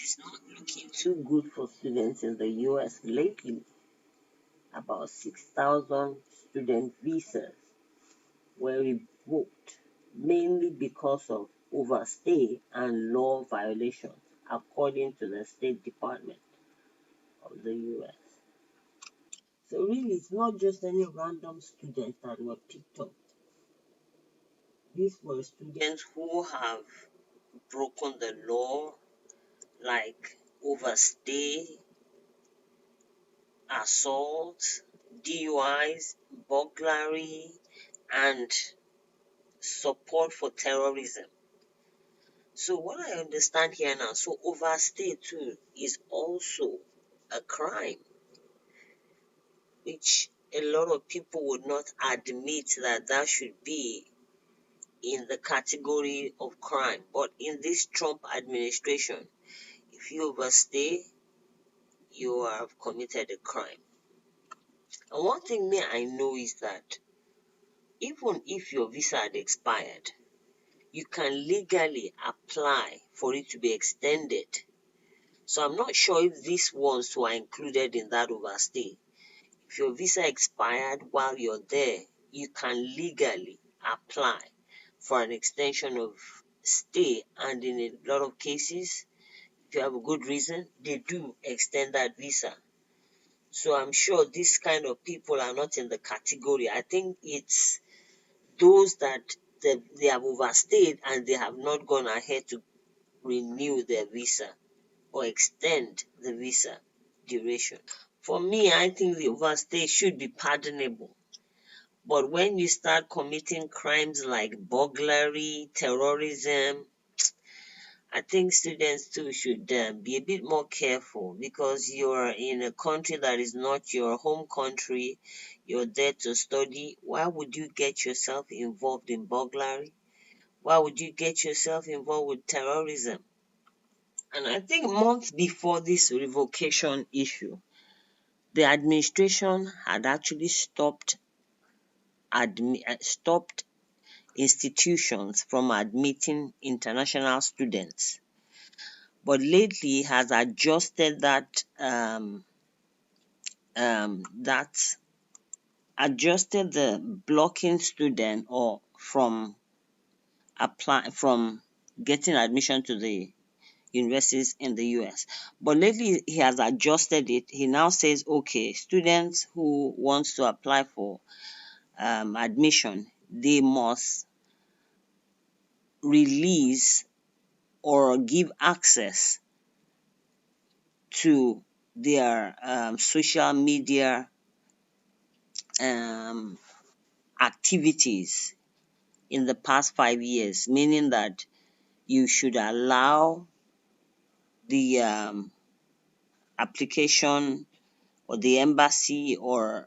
is not looking too good for students in the US lately. About 6,000 student visas were revoked, mainly because of overstay and law violations, according to the State Department of the US. So really, it's not just any random students that were picked up. These were students who have broken the law, like overstay, assault, DUIs, burglary, and support for terrorism. So what I understand here now, so overstay too is also a crime, which a lot of people would not admit that that should be in the category of crime. But in this Trump administration, if you overstay, you have committed a crime. And one thing me I know is that even if your visa had expired, you can legally apply for it to be extended. So I'm not sure if these ones were included in that overstay. If your visa expired while you're there, you can legally apply for an extension of stay, and in a lot of cases, if you have a good reason, they do extend that visa. So I'm sure these kind of people are not in the category. I think it's those that they have overstayed and they have not gone ahead to renew their visa or extend the visa duration. For me, I think the overstay should be pardonable. But when you start committing crimes like burglary, terrorism, I think students too should be a bit more careful, because you're in a country that is not your home country. You're there to study. Why would you get yourself involved in burglary? Why would you get yourself involved with terrorism? And I think months before this revocation issue, the administration had actually stopped institutions from admitting international students. But lately has adjusted that adjusted the blocking student or from getting admission to the universities in the US. But lately he has adjusted it. He now says, okay, students who wants to apply for admission, they must release or give access to their social media um, activities in the past 5 years, meaning that you should allow the application or the embassy, or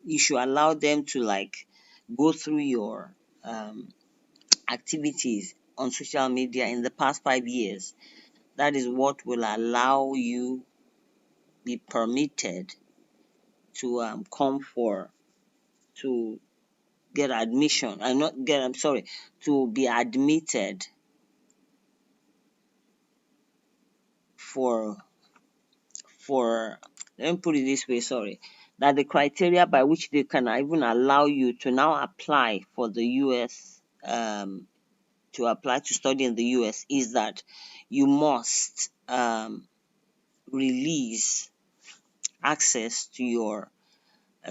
you should allow them to like go through your activities on social media in the past 5 years. That is what will allow you be permitted to come for to get admission. I'm not get. I'm sorry, to be admitted for for. Let me put it this way. Sorry, that the criteria by which they can even allow you to now apply for the U.S. To apply to study in the U.S. is that you must release access to your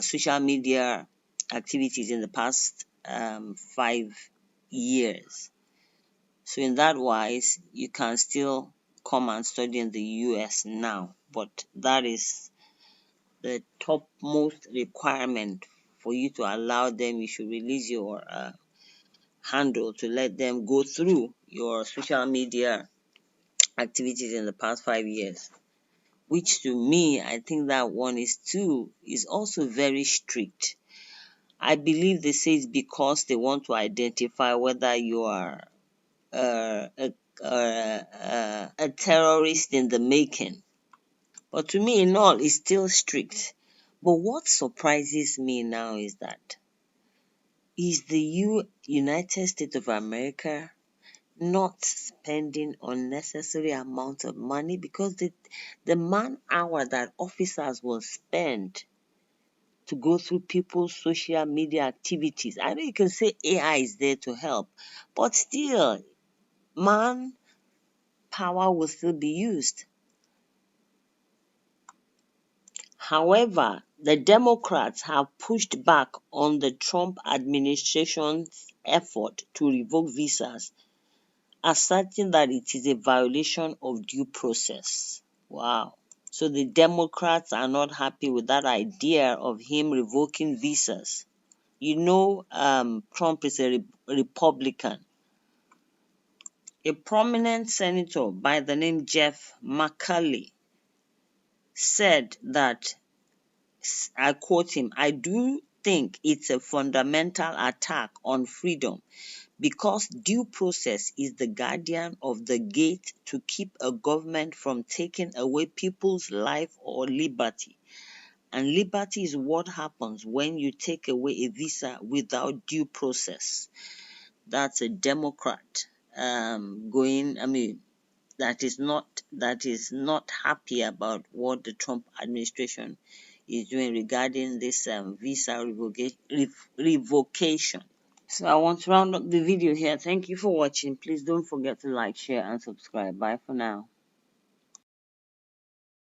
social media activities in the past 5 years. So in that wise, you can still come and study in the US now, but that is the topmost requirement for you to allow them. You should release your handle to let them go through your social media activities in the past 5 years. Which to me, I think that one is also very strict. I believe they say it's because they want to identify whether you are uh, a, a terrorist in the making. But to me, in all, it's still strict. But what surprises me now is the United States of America not spending unnecessary amount of money, because the man hour that officers will spend to go through people's social media activities. I know you can say AI is there to help, but still, man power will still be used. However, the Democrats have pushed back on the Trump administration's effort to revoke visas, asserting that it is a violation of due process. Wow. So the Democrats are not happy with that idea of him revoking visas. You know, Trump is a Republican. A prominent senator by the name Jeff McCarthy said that, I quote him, "I do think it's a fundamental attack on freedom because due process is the guardian of the gate to keep a government from taking away people's life or liberty. And liberty is what happens when you take away a visa without due process." That's a Democrat that is not happy about what the Trump administration is doing regarding this visa revocation. So I want to round up the video here. Thank you for watching. Please don't forget to like, share, and subscribe. Bye for now.